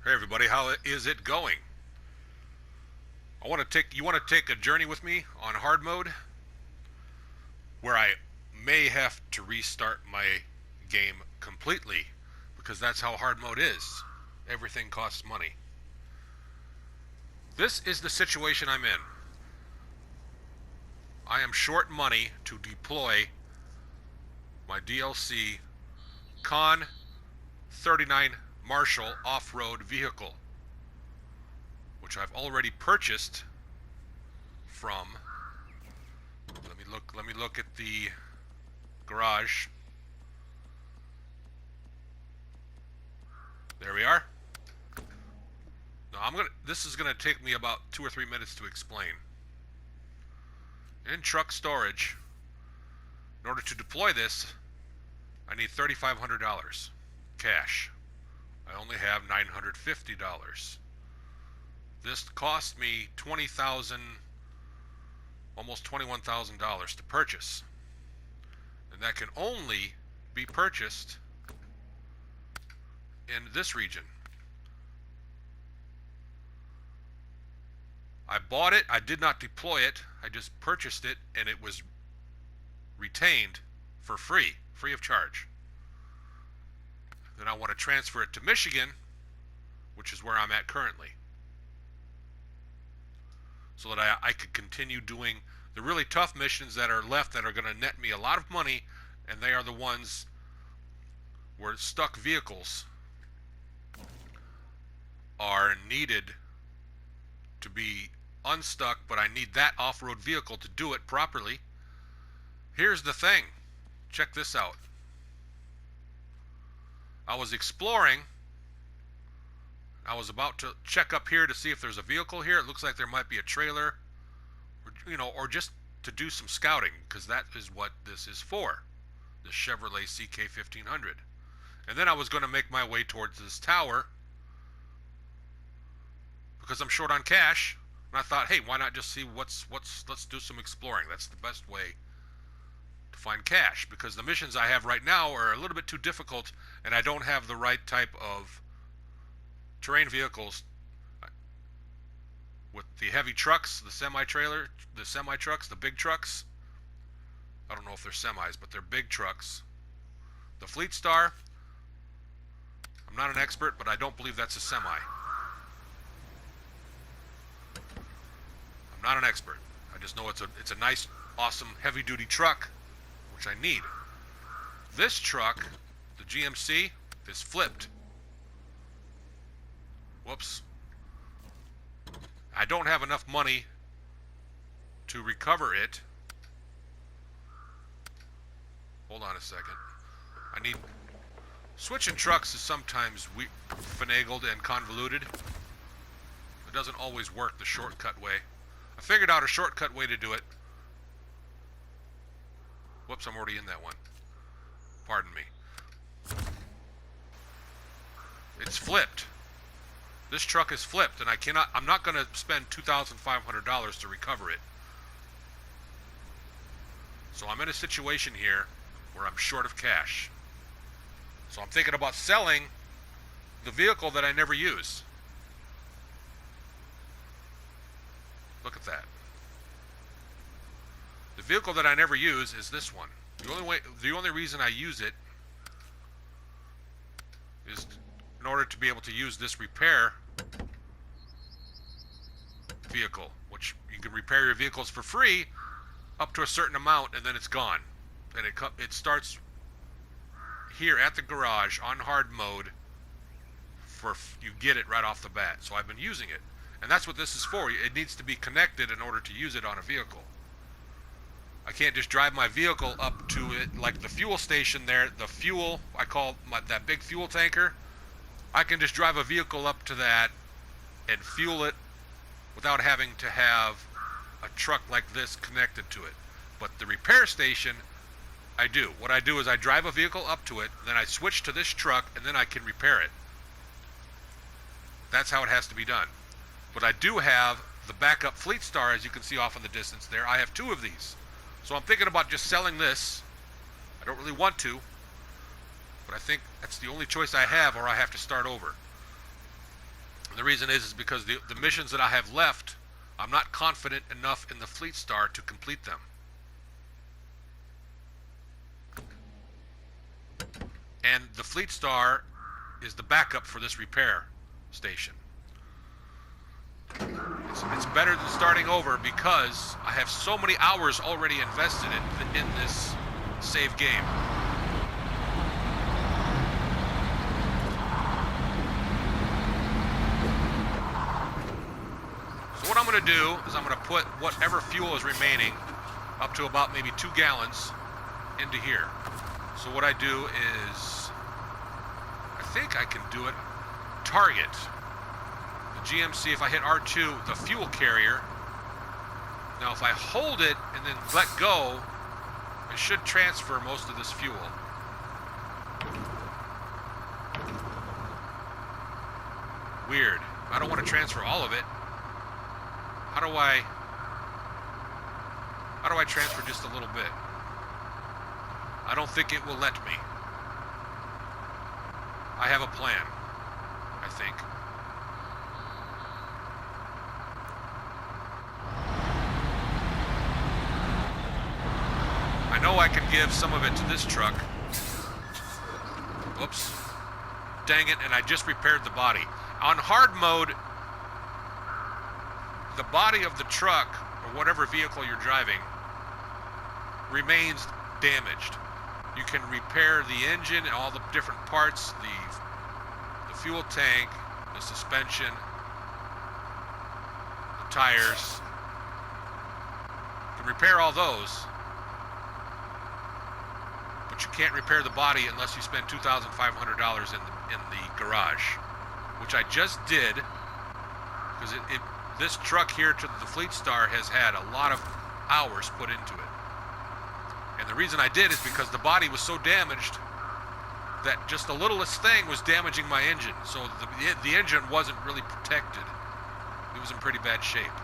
Hey everybody, how is it going? You want to take a journey with me on hard mode where I may have to restart my game completely because that's how hard mode is. Everything costs money. This is the situation I'm in. I am short money to deploy my DLC Con 39 Marshal off-road vehicle, which I've already purchased from. Let me look at the garage. There we are. Now this is gonna take me about 2 or 3 minutes to explain. In truck storage, in order to deploy this, I need $3,500 cash. I only have $950. This cost me $20,000, almost $21,000 to purchase. And that can only be purchased in this region. I bought it, I did not deploy it, I just purchased it, and it was retained for free of charge. Then I want to transfer it to Michigan, which is where I'm at currently, so that I could continue doing the really tough missions that are left that are going to net me a lot of money, and they are the ones where stuck vehicles are needed to be unstuck, but I need that off-road vehicle to do it properly. Here's the thing. Check this out. I was exploring. I was about to check up here to see if there's a vehicle here. It looks like there might be a trailer, or just to do some scouting, because that is what this is for. The Chevrolet CK-1500. And then I was going to make my way towards this tower because I'm short on cash. And I thought, hey, why not just see let's do some exploring. That's the best way to find cash, because the missions I have right now are a little bit too difficult, and I don't have the right type of terrain vehicles with the heavy trucks, the semi-trucks, the big trucks. I don't know if they're semis, but they're big trucks. The Fleet Star, I'm not an expert, but I don't believe that's a semi. I'm not an expert. I just know it's a nice, awesome, heavy-duty truck, which I need. This truck, the GMC, is flipped. Whoops. I don't have enough money to recover it. Hold on a second. Switching trucks is sometimes finagled and convoluted. It doesn't always work the shortcut way. I figured out a shortcut way to do it. Whoops, I'm already in that one. Pardon me. It's flipped. This truck is flipped, and I'm not going to spend $2,500 to recover it. So I'm in a situation here where I'm short of cash. So I'm thinking about selling the vehicle that I never use. Look at that. The vehicle that I never use is this one. The only reason I use it is in order to be able to use this repair vehicle, which you can repair your vehicles for free up to a certain amount, and then it's gone. And it starts here at the garage on hard mode. You get it right off the bat. So I've been using it. And that's what this is for. It needs to be connected in order to use it on a vehicle. I can't just drive my vehicle up to it like the fuel station there. The fuel, I call that big fuel tanker. I can just drive a vehicle up to that and fuel it without having to have a truck like this connected to it. But the repair station, I do. What I do is I drive a vehicle up to it, then I switch to this truck, and then I can repair it. That's how it has to be done. But I do have the backup Fleet Star, as you can see off in the distance there. I have 2 of these. So I'm thinking about just selling this. I don't really want to, but I think that's the only choice I have, or I have to start over. And the reason is because the missions that I have left, I'm not confident enough in the Fleet Star to complete them. And the Fleet Star is the backup for this repair station. It's better than starting over because I have so many hours already invested in this save game. So what I'm going to do is I'm going to put whatever fuel is remaining, up to about maybe 2 gallons, into here. So what I do is, I think I can do it, target the GMC. If I hit R2, the fuel carrier. Now if I hold it and then let go, it should transfer most of this fuel. Weird. I don't want to transfer all of it. How do I transfer just a little bit? I don't think it will let me. I have a plan, I think. I know I can give some of it to this truck. Whoops. Dang it, and I just repaired the body. On hard mode, the body of the truck, or whatever vehicle you're driving, remains damaged. You can repair the engine and all the different parts, the fuel tank, the suspension, the tires. You can repair all those, but you can't repair the body unless you spend $2,500 in the garage, which I just did, because this truck here to the Fleet Star has had a lot of hours put into it. And the reason I did is because the body was so damaged that just the littlest thing was damaging my engine. So the engine wasn't really protected. It was in pretty bad shape.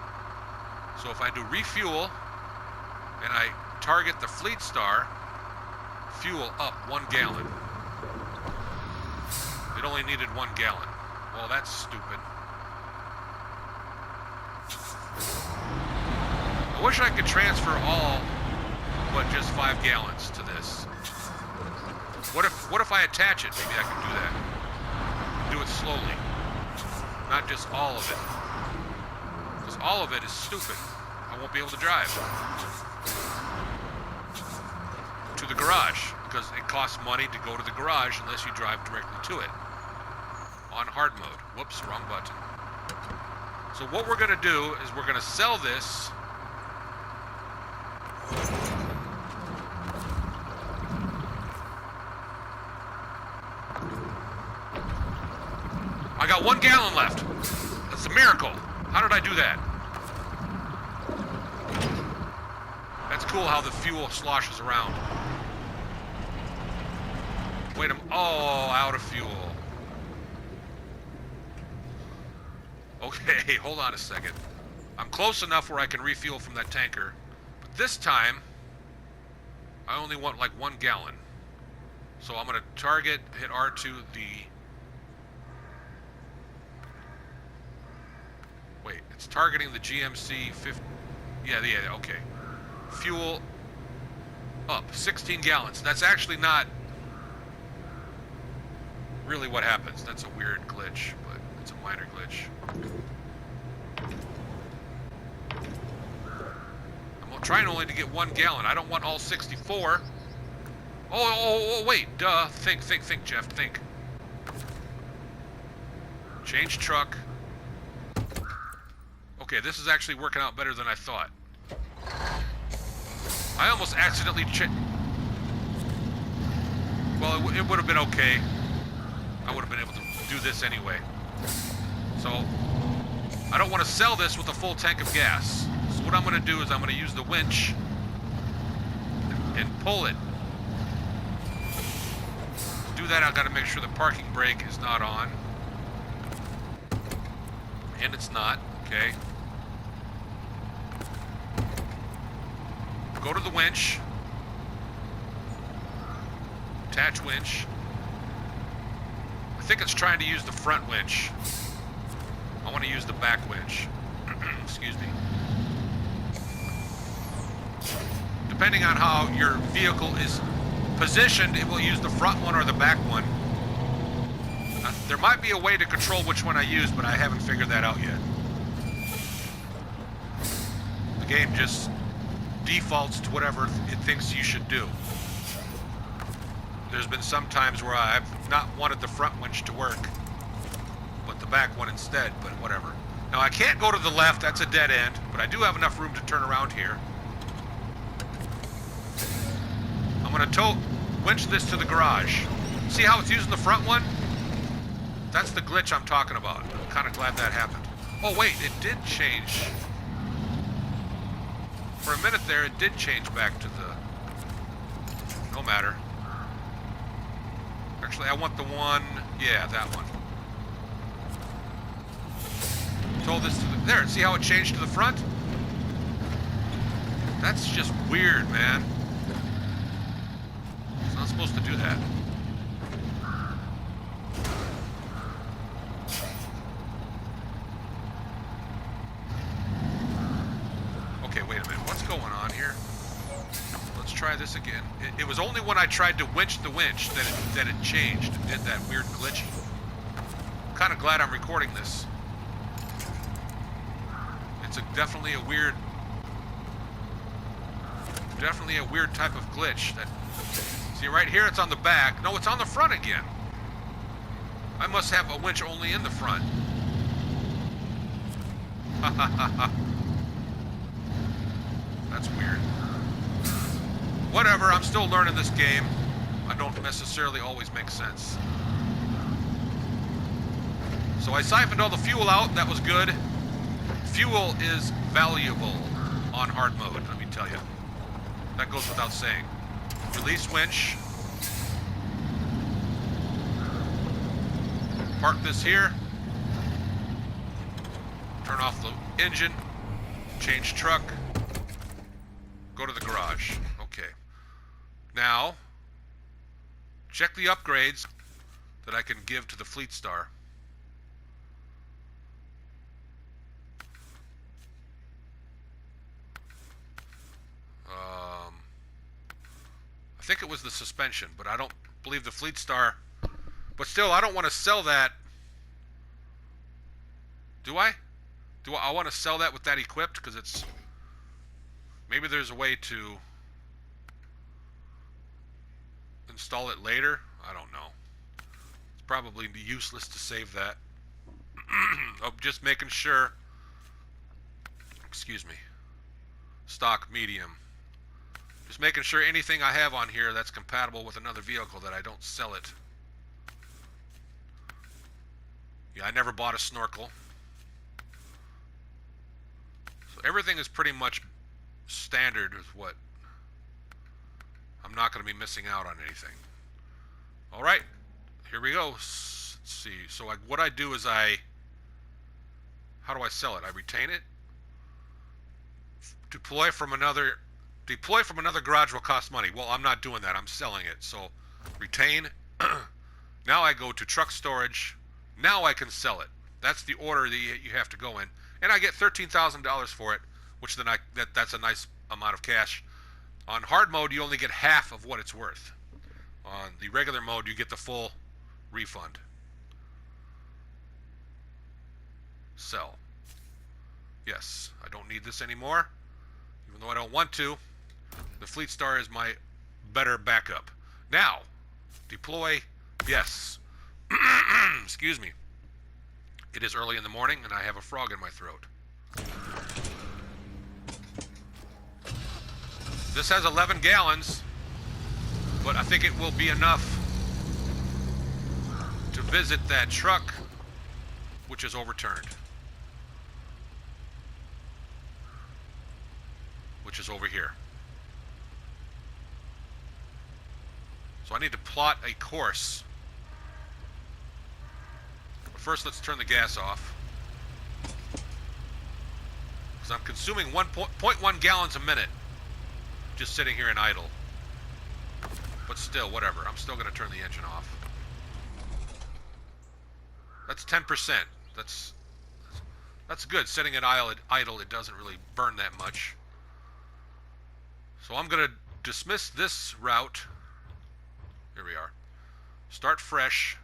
So if I do refuel and I target the Fleet Star, fuel up 1 gallon. It only needed 1 gallon. Well, that's stupid. I wish I could transfer all but just 5 gallons to this. What if I attach it? Maybe I can do that. Do it slowly. Not just all of it. Because all of it is stupid. I won't be able to drive. To the garage. Because it costs money to go to the garage unless you drive directly to it. On hard mode. Whoops, wrong button. So what we're going to do is we're going to sell this. I got 1 gallon left. That's a miracle. How did I do that? That's cool how the fuel sloshes around. Wait a minute. Oh, out of fuel. Okay, hold on a second. I'm close enough where I can refuel from that tanker. But this time, I only want like 1 gallon. So I'm going to target, hit R2, Wait, it's targeting the GMC 50... Yeah, okay. Fuel up, 16 gallons. That's actually not really what happens. That's a weird glitch, but it's a minor glitch. I'm trying only to get 1 gallon. I don't want all 64. Oh, wait, duh. Think, Jeff, think. Change truck. Okay, this is actually working out better than I thought. I almost accidentally well, it would have been okay. I would have been able to do this anyway. So, I don't want to sell this with a full tank of gas. So what I'm going to do is I'm going to use the winch and pull it. To do that, I've got to make sure the parking brake is not on. And it's not, okay. Go to the winch. Attach winch. I think it's trying to use the front winch. I want to use the back winch. Excuse me. Depending on how your vehicle is positioned, it will use the front one or the back one. There might be a way to control which one I use, but I haven't figured that out yet. The game just defaults to whatever it thinks you should do. There's been some times where I've not wanted the front winch to work, but the back one instead, but whatever. Now I can't go to the left, that's a dead end, but I do have enough room to turn around here. I'm gonna winch this to the garage. See how it's using the front one? That's the glitch I'm talking about. I'm kind of glad that happened. Oh wait, it did change. For a minute there, it did change back to the... No matter. Actually, I want the one... Yeah, that one. Told this to the... There, see how it changed to the front? That's just weird, man. It's not supposed to do that. Okay, wait a minute. What's going on here? Let's try this again. It was only when I tried to winch the winch that it changed. It did that weird glitch. I'm kind of glad I'm recording this. It's definitely a weird type of glitch. That, see right here, it's on the back. No, it's on the front again. I must have a winch only in the front. Ha ha ha ha. That's weird. Whatever, I'm still learning this game. I don't necessarily always make sense. So I siphoned all the fuel out, that was good. Fuel is valuable on hard mode, let me tell you. That goes without saying. Release winch. Park this here. Turn off the engine. Change truck. Go to the garage. Okay. Now, check the upgrades that I can give to the Fleet Star. I think it was the suspension, but I don't believe the Fleet Star. But still, I don't want to sell that. Do I? I want to sell that with that equipped? Because it's... Maybe there's a way to install it later. I don't know. It's probably useless to save that. I'm just making sure. Excuse me. Stock medium. Just making sure anything I have on here that's compatible with another vehicle that I don't sell it. Yeah, I never bought a snorkel. So everything is pretty much standard with what I'm not going to be missing out on anything. All right, here we go. Let's see. So what I do is how do I sell it? I retain it. Deploy from another garage will cost money. Well, I'm not doing that. I'm selling it. So retain. Now I go to truck storage. Now I can sell it. That's the order that you have to go in, and I get $13,000 for it, which then that's a nice amount of cash. On hard mode, you only get half of what it's worth. On the regular mode, you get the full refund. Sell. Yes, I don't need this anymore, even though I don't want to. The Fleet Star is my better backup. Now, deploy. Yes. Excuse me. It is early in the morning, and I have a frog in my throat. This has 11 gallons, but I think it will be enough to visit that truck, which is overturned. Which is over here. So I need to plot a course. But first, let's turn the gas off. Because I'm consuming 1.1 gallons a minute. Just sitting here in idle. But still, whatever. I'm still going to turn the engine off. That's 10%. That's That's good. Setting it idle, it doesn't really burn that much. So I'm going to dismiss this route. Here we are. Start fresh.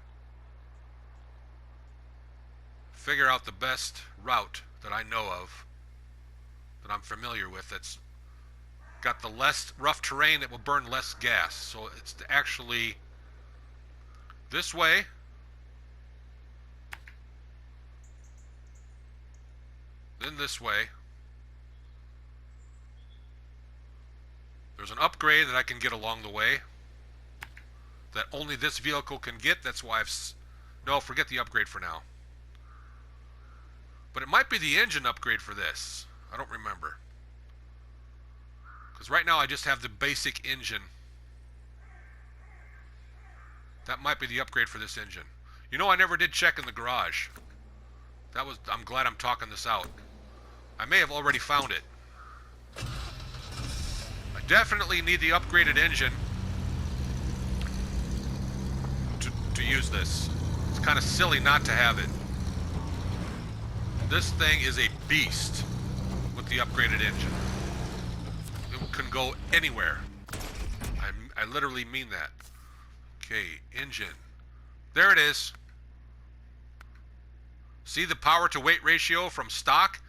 Figure out the best route that I know of, that I'm familiar with, that's got the less rough terrain, that will burn less gas. So it's actually this way. Then this way. There's an upgrade that I can get along the way that only this vehicle can get. That's why no, forget the upgrade for now. But it might be the engine upgrade for this. I don't remember. Because right now I just have the basic engine. That might be the upgrade for this engine. You know, I never did check in the garage. I'm glad I'm talking this out. I may have already found it. I definitely need the upgraded engine to use this. It's kind of silly not to have it. This thing is a beast with the upgraded engine. It can go anywhere. I literally mean that. Okay, engine. There it is. See the power to weight ratio from stock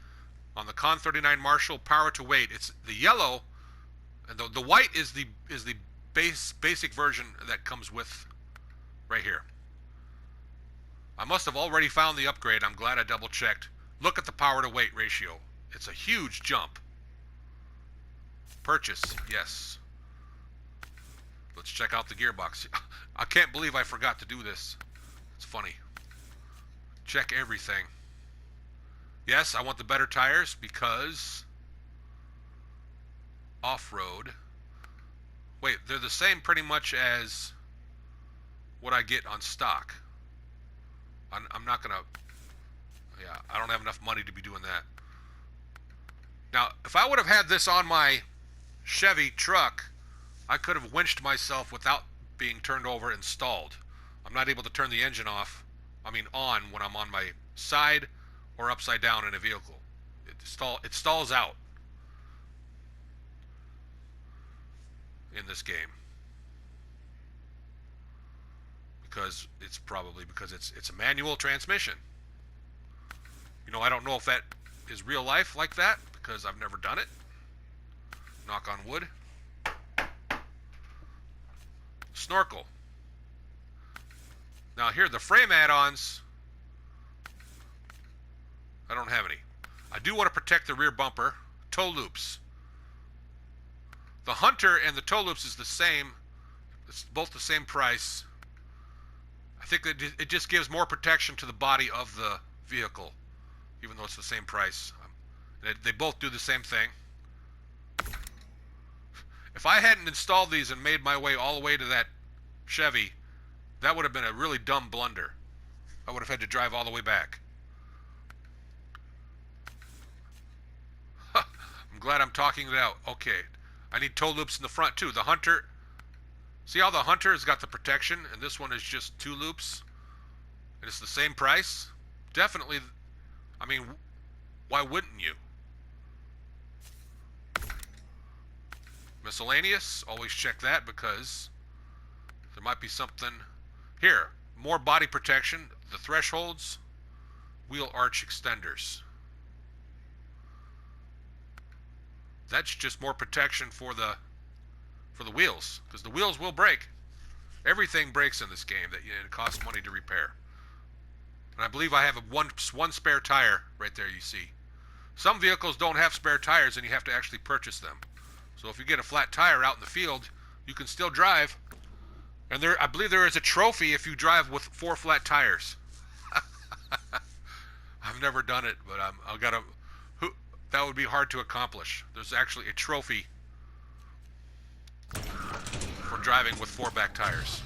on the Con 39 Marshal? Power to weight. It's the yellow, and the white is the basic version that comes with right here. I must have already found the upgrade. I'm glad I double checked. Look at the power to weight ratio. It's a huge jump. Purchase, yes. Let's check out the gearbox. I can't believe I forgot to do this. It's funny. Check everything. Yes, I want the better tires because off-road. Wait, they're the same pretty much as what I get on stock. I'm not gonna... Yeah, I don't have enough money to be doing that. Now, if I would have had this on my Chevy truck, I could have winched myself without being turned over and stalled. I'm not able to turn the engine off, on when I'm on my side or upside down in a vehicle. It stalls out in this game. Because it's a manual transmission. You know, I don't know if that is real life like that, because I've never done it. Knock on wood. Snorkel. Now here, the frame add-ons, I don't have any. I do want to protect the rear bumper. Toe loops. The Hunter and the toe loops is the same. It's both the same price. I think that it just gives more protection to the body of the vehicle, even though it's the same price. They both do the same thing. If I hadn't installed these and made my way all the way to that Chevy, that would have been a really dumb blunder. I would have had to drive all the way back. I'm glad I'm talking it out. Okay. I need toe loops in the front too. The Hunter... See how the Hunter has got the protection, and this one is just 2 loops? And it's the same price? Definitely... why wouldn't you? Miscellaneous, always check that because there might be something here. More body protection, the thresholds, wheel arch extenders. That's just more protection for the wheels, because the wheels will break. Everything breaks in this game that it costs money to repair. And I believe I have one spare tire right there. You see, some vehicles don't have spare tires, and you have to actually purchase them. So if you get a flat tire out in the field, you can still drive. And I believe there is a trophy if you drive with 4 flat tires. I've never done it, but I've got to. That would be hard to accomplish. There's actually a trophy for driving with 4 back tires.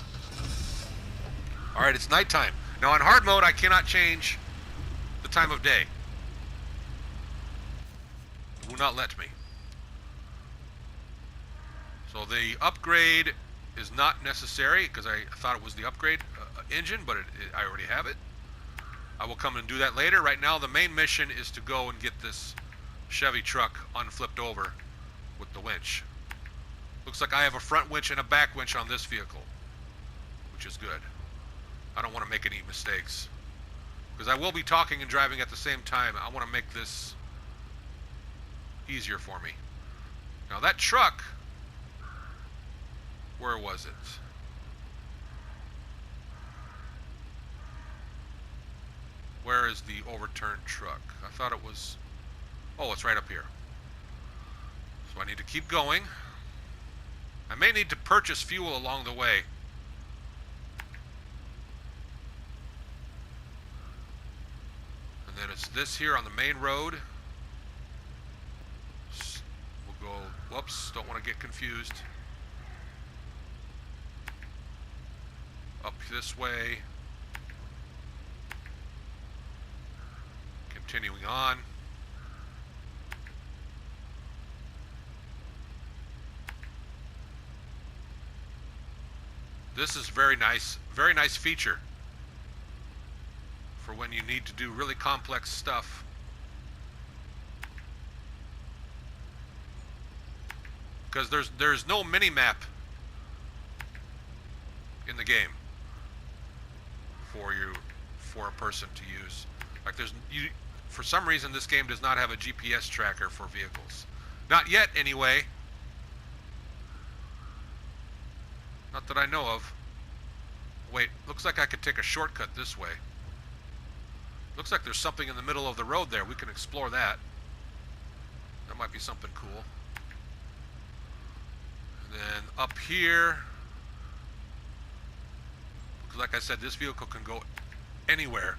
All right, it's nighttime. Now on hard mode, I cannot change the time of day. It will not let me. So the upgrade is not necessary because I thought it was the upgrade engine, but I already have it. I will come and do that later. Right now, the main mission is to go and get this Chevy truck unflipped over with the winch. Looks like I have a front winch and a back winch on this vehicle, which is good. I don't want to make any mistakes, because I will be talking and driving at the same time. I want to make this easier for me. Now that truck, where was it? Where is the overturned truck? I thought it was... Oh, it's right up here. So I need to keep going. I may need to purchase fuel along the way. And then it's this here on the main road. We'll go... Whoops, don't want to get confused. Up this way. Continuing on. This is very nice feature for when you need to do really complex stuff. Because there's no mini-map in the game for a person to use. Like for some reason this game does not have a GPS tracker for vehicles. Not yet anyway. Not that I know of. Wait, looks like I could take a shortcut this way. Looks like there's something in the middle of the road there. We can explore that. That might be something cool. And then up here, like I said, this vehicle can go anywhere.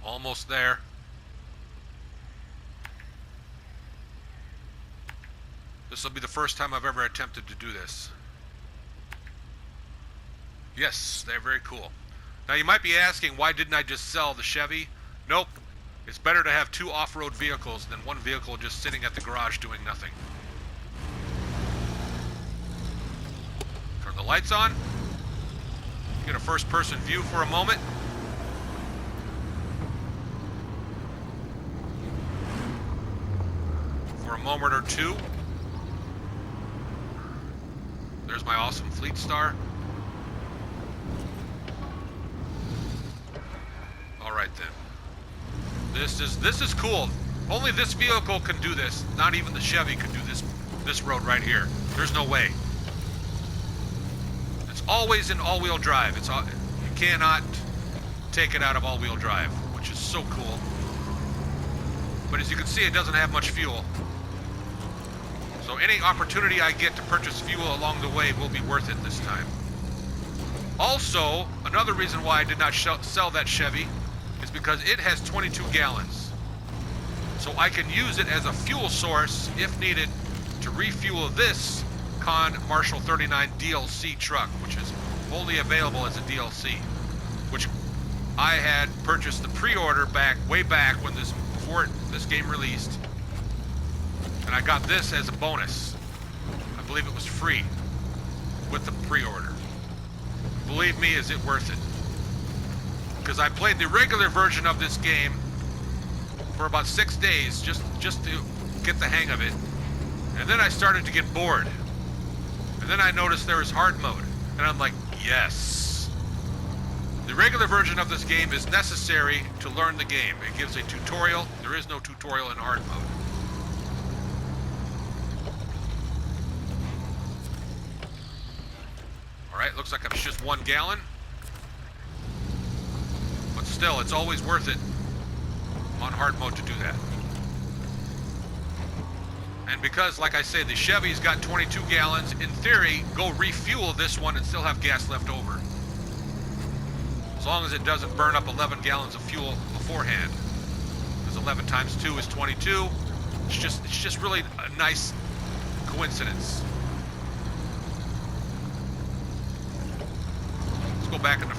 Almost there. This will be the first time I've ever attempted to do this. Yes, they're very cool. Now you might be asking, why didn't I just sell the Chevy? Nope. It's better to have two off-road vehicles than one vehicle just sitting at the garage doing nothing. Turn the lights on. Get a first-person view for a moment. For a moment or two. There's my awesome Fleet Star. Alright then. This is cool. Only this vehicle can do this. Not even the Chevy can do this road right here. There's no way. It's always in all-wheel drive. You cannot take it out of all-wheel drive, which is so cool. But as you can see, it doesn't have much fuel. So any opportunity I get to purchase fuel along the way will be worth it this time. Also, another reason why I did not sell that Chevy is because it has 22 gallons. So I can use it as a fuel source, if needed, to refuel this Marshal 39 DLC truck, which is only available as a DLC, which I had purchased the pre-order way back when before this game released. And I got this as a bonus. I believe it was free with the pre-order. Believe me, is it worth it? Because I played the regular version of this game for about 6 days just to get the hang of it. And then I started to get bored. And then I noticed there was hard mode. And I'm like, yes. The regular version of this game is necessary to learn the game. It gives a tutorial. There is no tutorial in hard mode. Alright, looks like it's just 1 gallon. But still, it's always worth it on hard mode to do that. And because, like I say, the Chevy's got 22 gallons, in theory, go refuel this one and still have gas left over. As long as it doesn't burn up 11 gallons of fuel beforehand. Because 11 times 2 is 22. It's just really a nice coincidence. Let's go back into...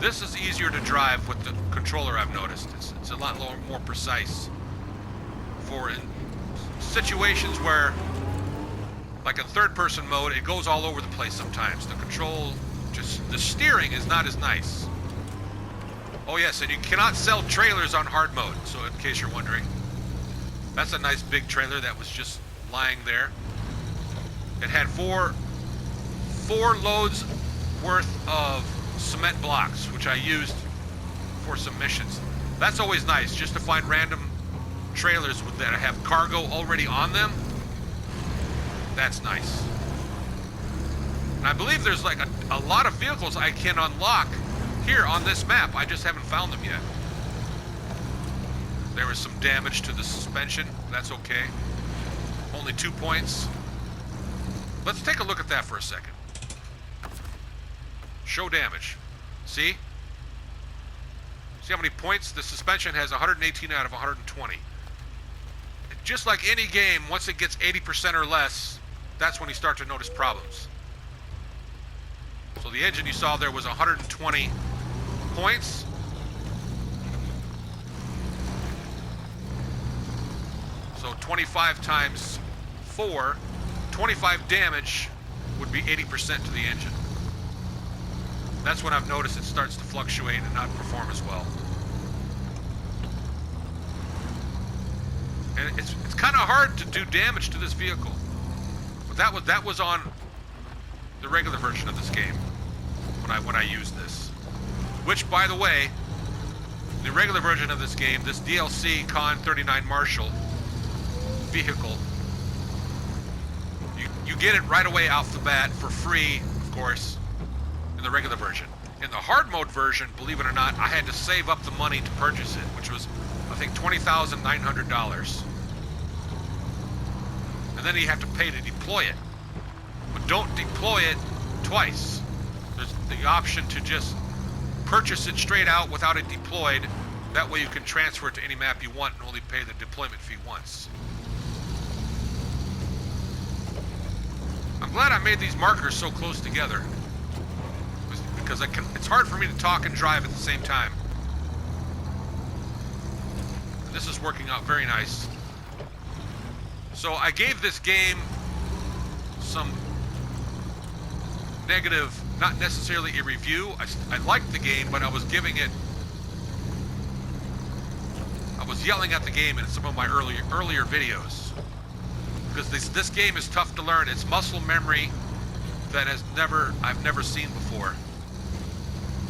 This is easier to drive with the controller, I've noticed. It's a lot more precise for in situations where, like in third-person mode, it goes all over the place sometimes. The control Just the steering is not as nice. Oh yes, and you cannot sell trailers on hard mode, so in case you're wondering. That's a nice big trailer that was just lying there. It had four loads worth of cement blocks, which I used for some missions. That's always nice, just to find random trailers that have cargo already on them. That's nice. And I believe there's like a lot of vehicles I can unlock here on this map. I just haven't found them yet. There was some damage to the suspension. That's okay. Only 2 points. Let's take a look at that for a second. Show damage. See? See how many points? The suspension has 118 out of 120. Just like any game, once it gets 80% or less, that's when you start to notice problems. So the engine you saw there was 120 points. So 25 times 4, 25 damage would be 80% to the engine. That's when I've noticed it starts to fluctuate and not perform as well. And it's kind of hard to do damage to this vehicle. But that was on the regular version of this game when I used this. Which, by the way, the regular version of this game, this DLC Con 39 Marshal vehicle, you get it right away off the bat for free, of course, in the regular version. In the hard mode version, believe it or not, I had to save up the money to purchase it, which was, I think, $20,900. And then you have to pay to deploy it. But don't deploy it twice. There's the option to just purchase it straight out without it deployed. That way you can transfer it to any map you want and only pay the deployment fee once. I'm glad I made these markers so close together, because it's hard for me to talk and drive at the same time. And this is working out very nice. So I gave this game some negative, not necessarily a review. I liked the game, but I was yelling at the game in some of my earlier videos. Because this game is tough to learn. It's muscle memory that I've never seen before.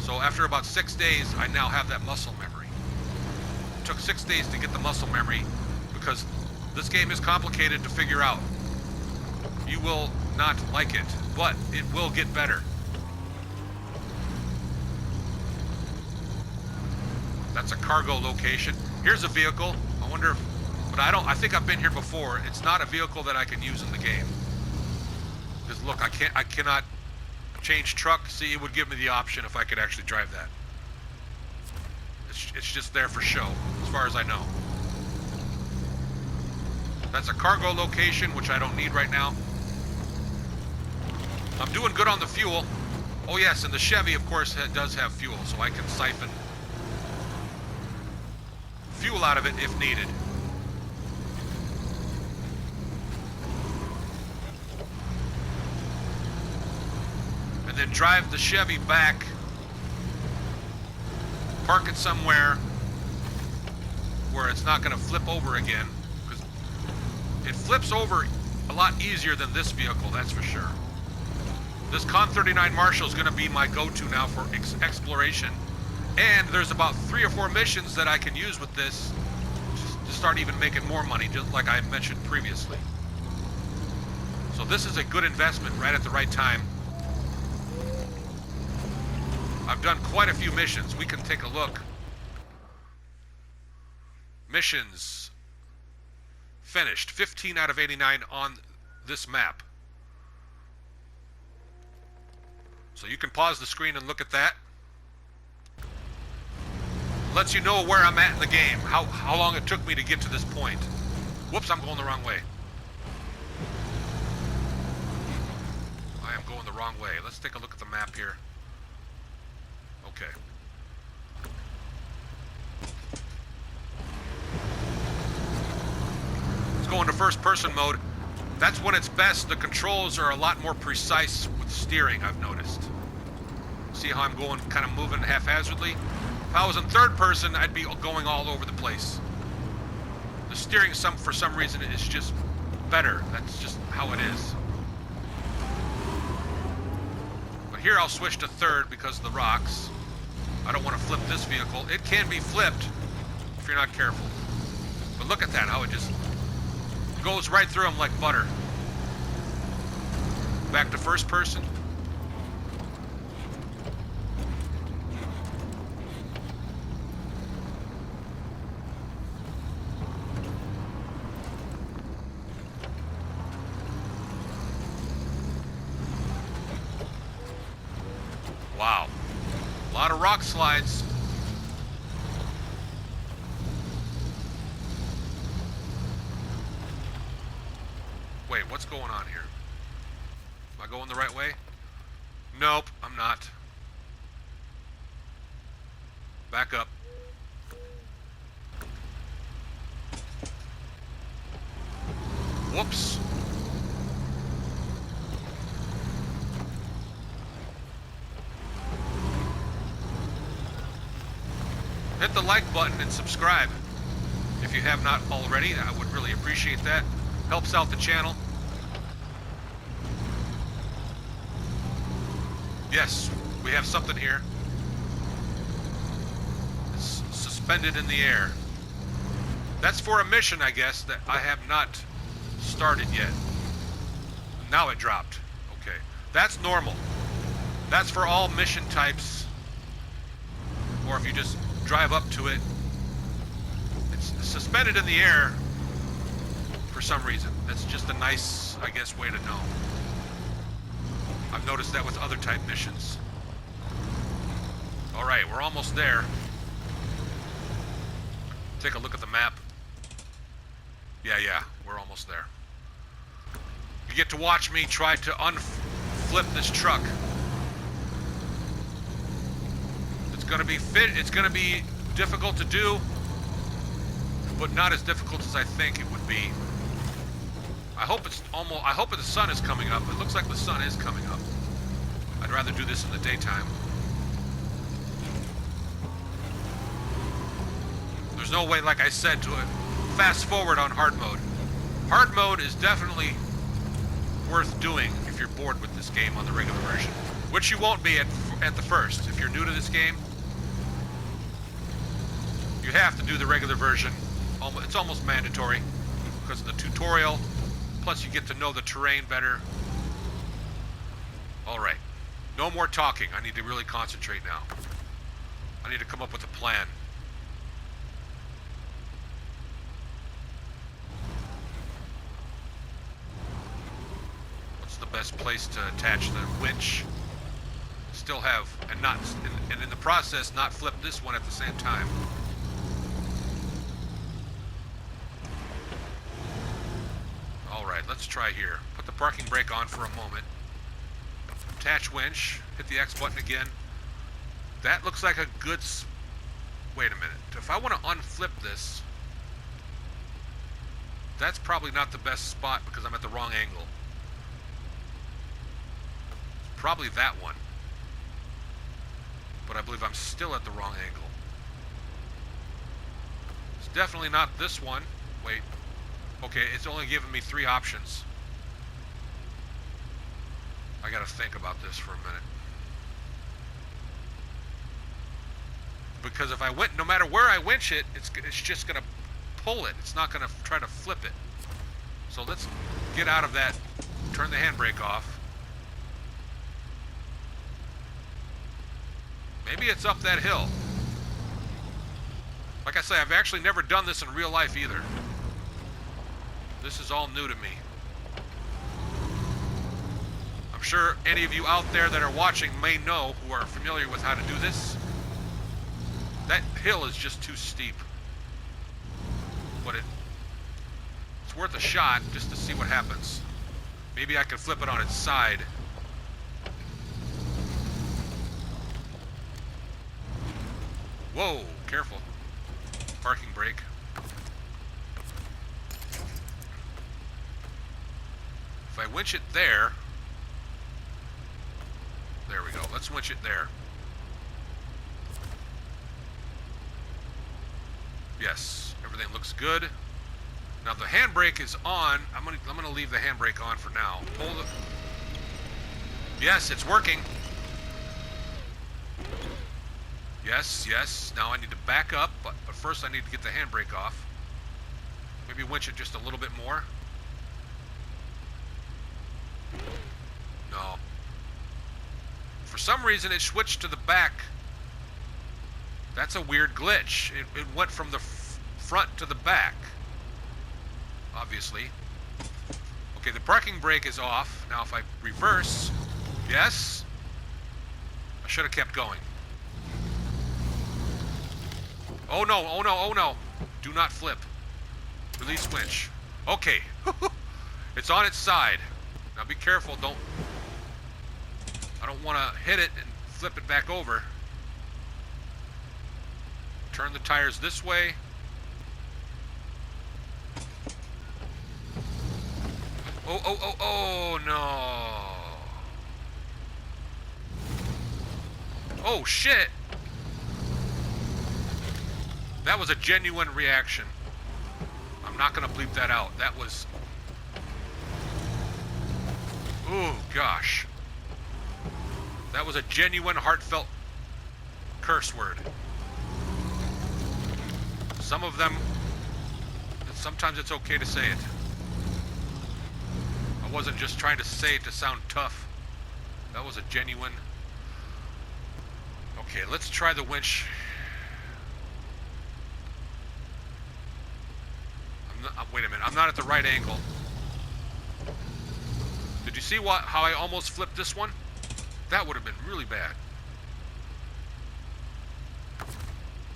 So after about 6 days, I now have that muscle memory. It took 6 days to get the muscle memory because this game is complicated to figure out. You will not like it, but it will get better. That's a cargo location. Here's a vehicle. I wonder if, but I think I've been here before. It's not a vehicle that I can use in the game. Because look, I cannot change truck. See, it would give me the option if I could actually drive that. It's just there for show, as far as I know. That's a cargo location, which I don't need right now. I'm doing good on the fuel. Oh yes, and the Chevy, of course, does have fuel, so I can siphon fuel out of it if needed. And then drive the Chevy back, park it somewhere where it's not going to flip over again, because it flips over a lot easier than this vehicle, that's for sure. This Con 39 Marshal is going to be my go-to now for exploration, and there's about 3 or 4 missions that I can use with this to start even making more money, just like I mentioned previously. So this is a good investment right at the right time. I've done quite a few missions. We can take a look. Missions finished. 15 out of 89 on this map. So you can pause the screen and look at that. Lets you know where I'm at in the game. How long it took me to get to this point. Whoops, I'm going the wrong way. I am going the wrong way. Let's take a look at the map here. Okay. Let's go into first person mode. That's when it's best. The controls are a lot more precise with steering, I've noticed. See how I'm going, kind of moving haphazardly? If I was in third person, I'd be going all over the place. The steering, for some reason, is just better. That's just how it is. But here I'll switch to third because of the rocks. I don't want to flip this vehicle. It can be flipped if you're not careful. But look at that, how it just goes right through them like butter. Back to first person. Wow. A lot of rock slides. Wait, what's going on here? Am I going the right way? Nope, I'm not. Back up. Whoops. Hit the like button and subscribe if you have not already. I would really appreciate that. Helps out the channel. Yes, we have something here. It's suspended in the air. That's for a mission, I guess, that I have not started yet. Now it dropped. Okay. That's normal. That's for all mission types. Or if you just drive up to it. It's suspended in the air for some reason. That's just a nice, I guess, way to know. I've noticed that with other type missions. Alright, we're almost there. Take a look at the map. Yeah, we're almost there. You get to watch me try to unflip this truck. It's gonna be difficult to do, but not as difficult as I think it would be. I hope the sun is coming up. It looks like the sun is coming up. I'd rather do this in the daytime. There's no way, like I said, to fast forward on hard mode. Hard mode is definitely worth doing if you're bored with this game on the regular version, which you won't be at the first. If you're new to this game, you have to do the regular version. It's almost mandatory because of the tutorial. Plus, you get to know the terrain better. Alright. No more talking. I need to really concentrate now. I need to come up with a plan. What's the best place to attach the winch? Still have, and in the process, not flip this one at the same time. Alright, let's try here. Put the parking brake on for a moment. Attach winch. Hit the X button again. That looks like a good... Wait a minute. If I want to unflip this, that's probably not the best spot because I'm at the wrong angle. Probably that one. But I believe I'm still at the wrong angle. It's definitely not this one. Wait. Okay, it's only giving me 3 options. I gotta think about this for a minute. Because if I went, no matter where I winch it, it's just gonna pull it. It's not gonna try to flip it. So let's get out of that. Turn the handbrake off. Maybe it's up that hill. Like I say, I've actually never done this in real life either. This is all new to me. I'm sure any of you out there that are watching may know, who are familiar with how to do this. That hill is just too steep. But it's worth a shot just to see what happens. Maybe I can flip it on its side. Whoa, careful. Parking brake. If I winch it there we go. Let's winch it there. Everything looks good. Now the handbrake is on. I'm gonna leave the handbrake on for now. Hold it. Yes, it's working. Yes, yes. Now I need to back up, but first I need to get the handbrake off. Maybe winch it just a little bit more. No. For some reason it switched to the back. That's a weird glitch. It went from the front to the back. Obviously. Okay, the parking brake is off. Now if I reverse... Yes? I should have kept going. Oh no, oh no, oh no. Do not flip. Release winch. Okay. It's on its side. Now be careful, I don't want to hit it and flip it back over. Turn the tires this way. Oh, oh, oh, oh, no. Oh, shit. That was a genuine reaction. I'm not going to bleep that out. That was... Oh, gosh. That was a genuine, heartfelt curse word. Some of them, sometimes it's okay to say it. I wasn't just trying to say it to sound tough. That was a genuine... Okay, let's try the winch. Wait a minute, I'm not at the right angle. Did you see how I almost flipped this one? That would have been really bad.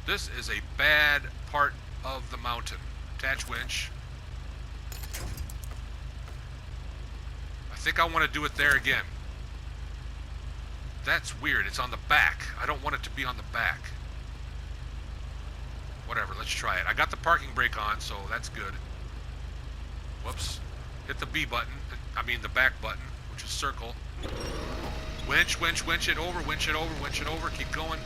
This is a bad part of the mountain. Attach winch. I think I want to do it there again. That's weird. It's on the back. I don't want it to be on the back. Whatever, let's try it. I got the parking brake on, so that's good. Whoops. Hit the B button. I mean the back button, which is circle. Winch, winch, winch it over, winch it over, winch it over. Keep going.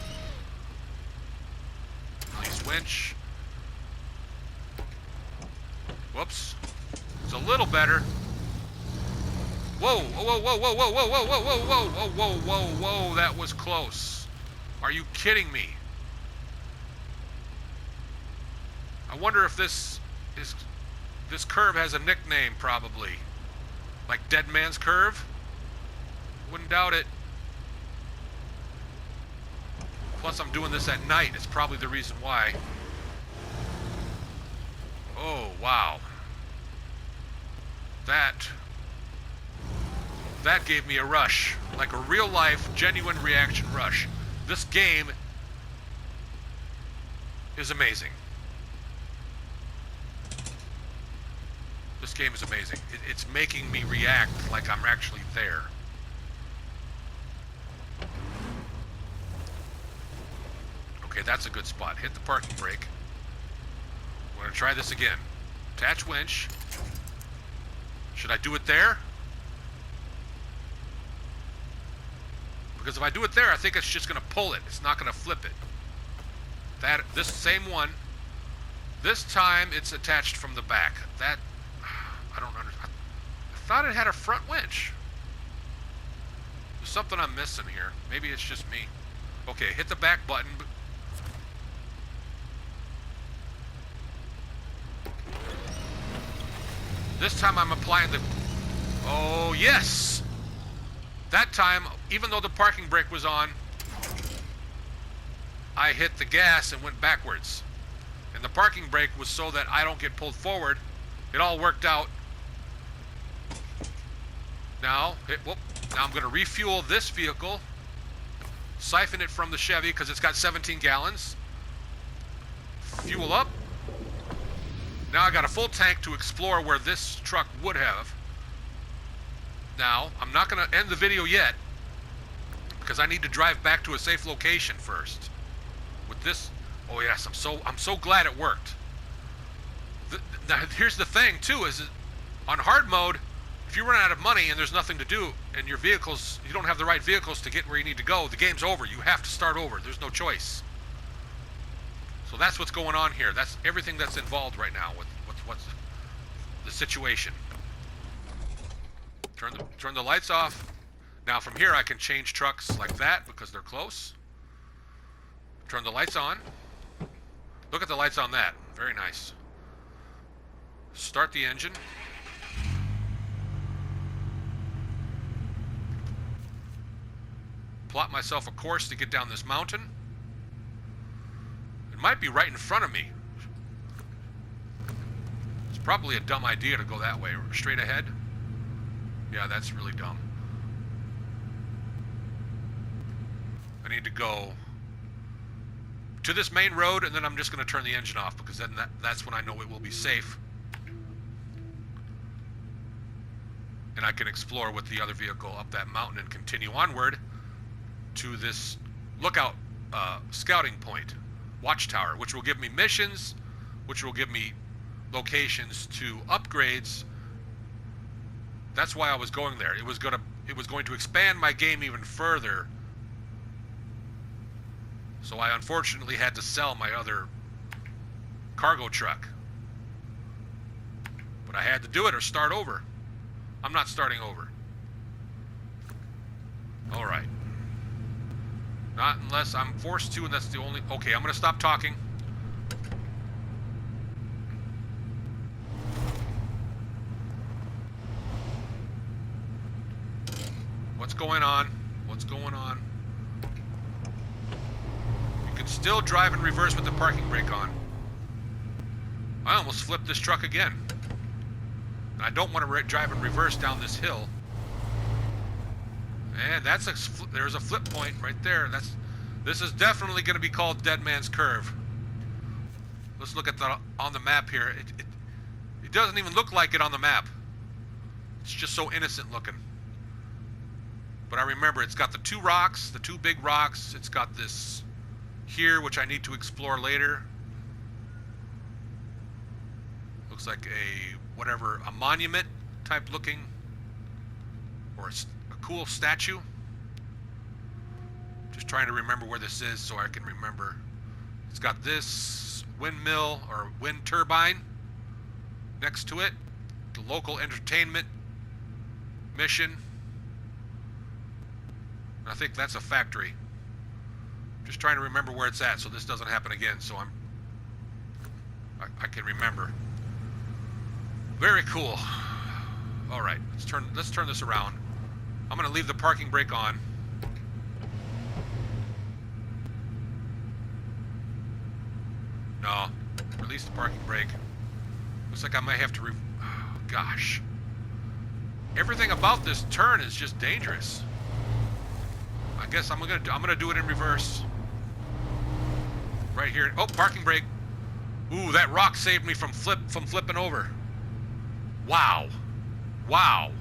Release winch. Whoops. It's a little better. Whoa, whoa, whoa, whoa, whoa, whoa, whoa, whoa, whoa, whoa, whoa, whoa, whoa, whoa, that was close. Are you kidding me? I wonder if this curve has a nickname, probably. Like Dead Man's Curve? Wouldn't doubt it. Plus, I'm doing this at night. It's probably the reason why. Oh, wow. That gave me a rush. Like a real-life, genuine reaction rush. This game is amazing. This game is amazing. It's making me react like I'm actually there. Okay, that's a good spot. Hit the parking brake. We're going to try this again. Attach winch. Should I do it there? Because if I do it there, I think it's just going to pull it. It's not going to flip it. This same one. This time, it's attached from the back. I don't understand. I thought it had a front winch. There's something I'm missing here. Maybe it's just me. Okay, hit the back button. This time I'm applying the... Oh, yes! That time, even though the parking brake was on, I hit the gas and went backwards. And the parking brake was so that I don't get pulled forward. It all worked out. Now I'm going to refuel this vehicle, siphon it from the Chevy because it's got 17 gallons. Fuel up. Now I got a full tank to explore where this truck would have. Now, I'm not going to end the video yet because I need to drive back to a safe location first. With this, oh yes, I'm so glad it worked. Now, here's the thing too, is on hard mode, if you run out of money and there's nothing to do, and your vehicles, you don't have the right vehicles to get where you need to go, the game's over. You have to start over. There's no choice. So that's what's going on here. That's everything that's involved right now with what's the situation. Turn the lights off. Now from here I can change trucks like that because they're close. Turn the lights on. Look at the lights on that. Very nice. Start the engine. Plot myself a course to get down this mountain. It might be right in front of me. It's probably a dumb idea to go that way. Straight ahead. Yeah, that's really dumb. I need to go to this main road, and then I'm just going to turn the engine off, because then that's when I know it will be safe. And I can explore with the other vehicle up that mountain and continue onward to this lookout scouting point, watchtower, which will give me missions, which will give me locations to upgrades. That's why I was going there. It was going to expand my game even further. So I unfortunately had to sell my other cargo truck. But I had to do it or start over. I'm not starting over. Alright. Not unless I'm forced to, and that's the only... Okay, I'm going to stop talking. What's going on? What's going on? You can still drive in reverse with the parking brake on. I almost flipped this truck again. And I don't want to drive in reverse down this hill. And there's a flip point right there. This is definitely going to be called Dead Man's Curve. Let's look at on the map here. It doesn't even look like it on the map. It's just so innocent looking. But I remember it's got the two rocks, the two big rocks. It's got this here, which I need to explore later. Looks like a monument type looking, or a cool statue. Just trying to remember where this is so I can remember. It's got this windmill or wind turbine next to it. The local entertainment mission. I think that's a factory. Just trying to remember where it's at so this doesn't happen again, so I can remember. Very cool. Alright, let's turn this around. I'm gonna leave the parking brake on. No. Release the parking brake. Looks like I might have to oh, gosh. Everything about this turn is just dangerous. I guess I'm gonna do it in reverse. Right here. Oh, parking brake. Ooh, that rock saved me from flipping over. Wow. Wow.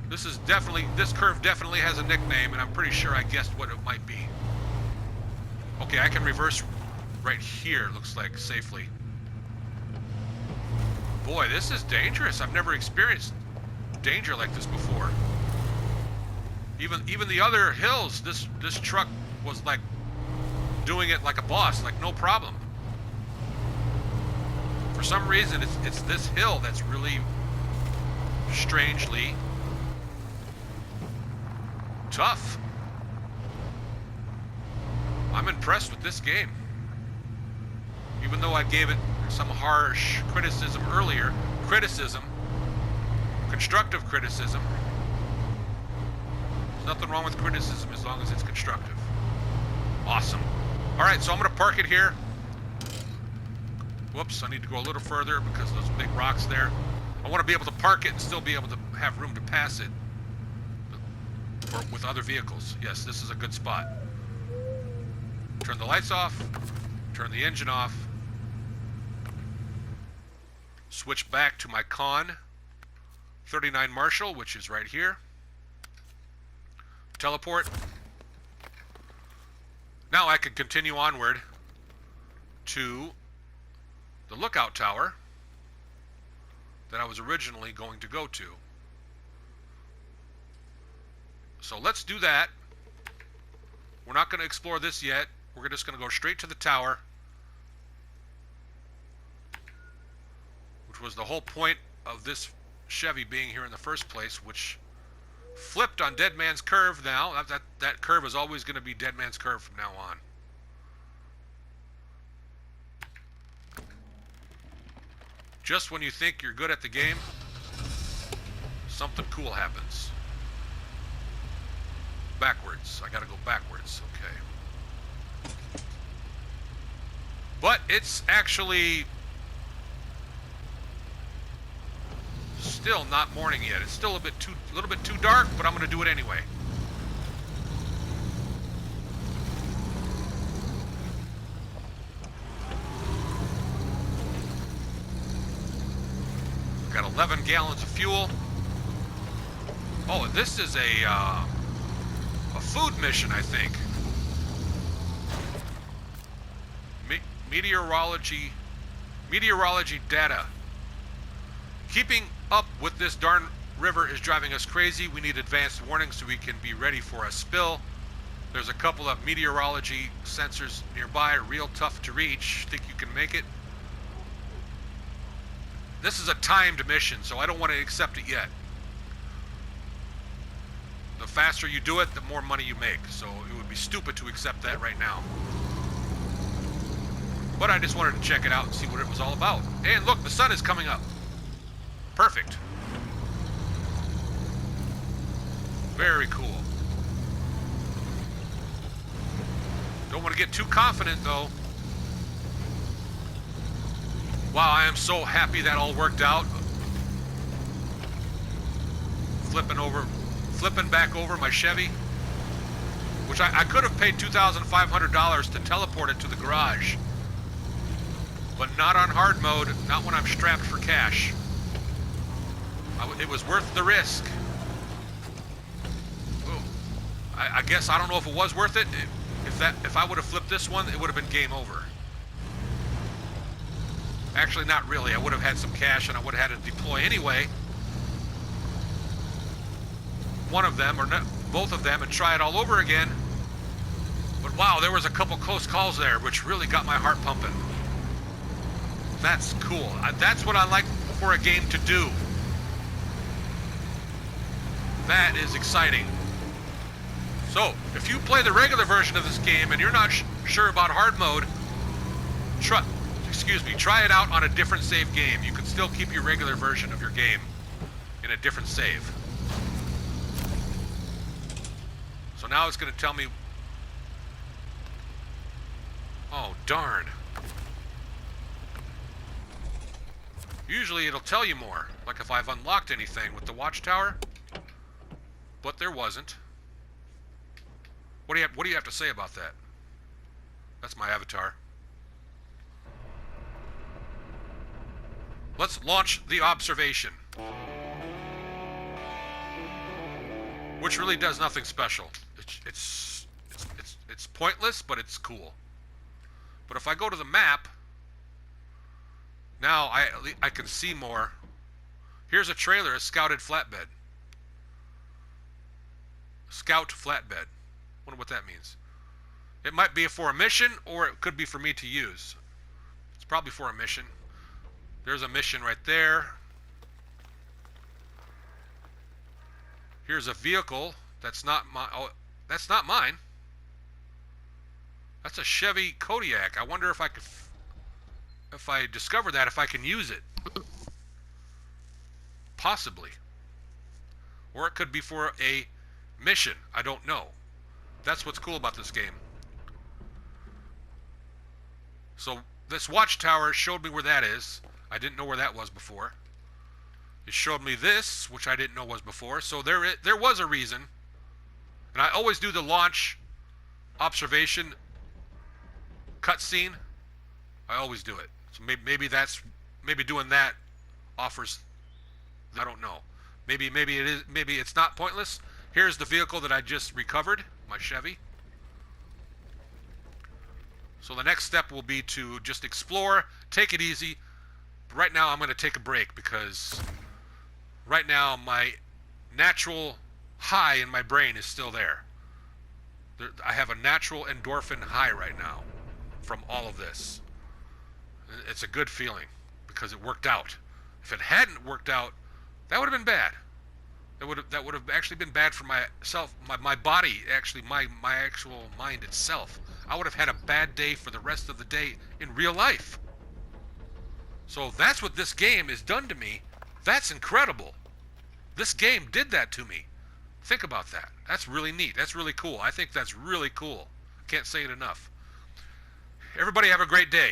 This curve definitely has a nickname, and I'm pretty sure I guessed what it might be. Okay, I can reverse right here, looks like, safely. Boy, this is dangerous. I've never experienced danger like this before. Even the other hills, this truck was like doing it like a boss, like no problem. For some reason, it's this hill that's really strangely tough. I'm impressed with this game. Even though I gave it some harsh criticism earlier, constructive criticism. There's nothing wrong with criticism as long as it's constructive. Awesome. Alright, so I'm going to park it here. Whoops, I need to go a little further because of those big rocks there. I want to be able to park it and still be able to have room to pass it with other vehicles. Yes, this is a good spot. Turn the lights off. Turn the engine off. Switch back to my Con 39 Marshal, which is right here. Teleport. Now I can continue onward to the lookout tower that I was originally going to go to. So let's do that. We're not going to explore this yet. We're just going to go straight to the tower, which was the whole point of this Chevy being here in the first place, which flipped on Dead Man's Curve now. That curve is always going to be Dead Man's Curve from now on. Just when you think you're good at the game, something cool happens. Backwards. I gotta go backwards. Okay. But it's actually still not morning yet. It's still a little bit too dark, but I'm gonna do it anyway. Got 11 gallons of fuel. Oh, this is a food mission, I think. Meteorology data. Keeping up with this darn river is driving us crazy. We need advanced warning so we can be ready for a spill. There's a couple of meteorology sensors nearby, real tough to reach. Think you can make it? This is a timed mission, so I don't want to accept it yet. The faster you do it, the more money you make, so it would be stupid to accept that right now. But I just wanted to check it out and see what it was all about. And look, the sun is coming up. Perfect. Very cool. Don't want to get too confident, though. Wow, I am so happy that all worked out. Flipping back over my Chevy, which I could have paid $2,500 to teleport it to the garage, but not on hard mode, not when I'm strapped for cash. It was worth the risk. Ooh. I guess I don't know if it was worth it. If I would have flipped this one, it would have been game over. Actually, not really. I would have had some cash and I would have had to deploy anyway. One of them, or both of them, and try it all over again. But wow, there was a couple close calls there, which really got my heart pumping. That's cool. That's what I like for a game to do. That is exciting. So, if you play the regular version of this game and you're not sure about hard mode, try it out on a different save game. You can still keep your regular version of your game in a different save. So now it's going to tell me... Oh, darn. Usually it'll tell you more, like if I've unlocked anything with the watchtower, but there wasn't. What do you have to say about that? That's my avatar. Let's launch the observation. Which really does nothing special. It's pointless, but it's cool. But if I go to the map, now I can see more. Here's a trailer, a scouted flatbed. Scout flatbed. Wonder what that means. It might be for a mission, or it could be for me to use. It's probably for a mission. There's a mission right there. Here's a vehicle. That's not my. Oh, that's not mine. That's a Chevy Kodiak. I wonder if I could, if I discover that, if I can use it. Possibly. Or it could be for a mission. I don't know. That's what's cool about this game. So this watchtower showed me where that is. I didn't know where that was before. It showed me this, which I didn't know was before. So there was a reason. And I always do the launch observation cutscene. I always do it. So maybe doing that offers. I don't know. Maybe it is. Maybe it's not pointless. Here's the vehicle that I just recovered, my Chevy. So the next step will be to just explore, take it easy. But right now I'm going to take a break because right now my natural high in my brain is still there. I have a natural endorphin high right now from all of this. It's a good feeling because it worked out. If it hadn't worked out, that would have been bad. That would have actually been bad for myself, my body, actually, my actual mind itself. I would have had a bad day for the rest of the day in real life. So that's what this game has done to me. That's incredible. This game did that to me. Think about that. That's really neat. That's really cool. I think that's really cool. Can't say it enough. Everybody have a great day.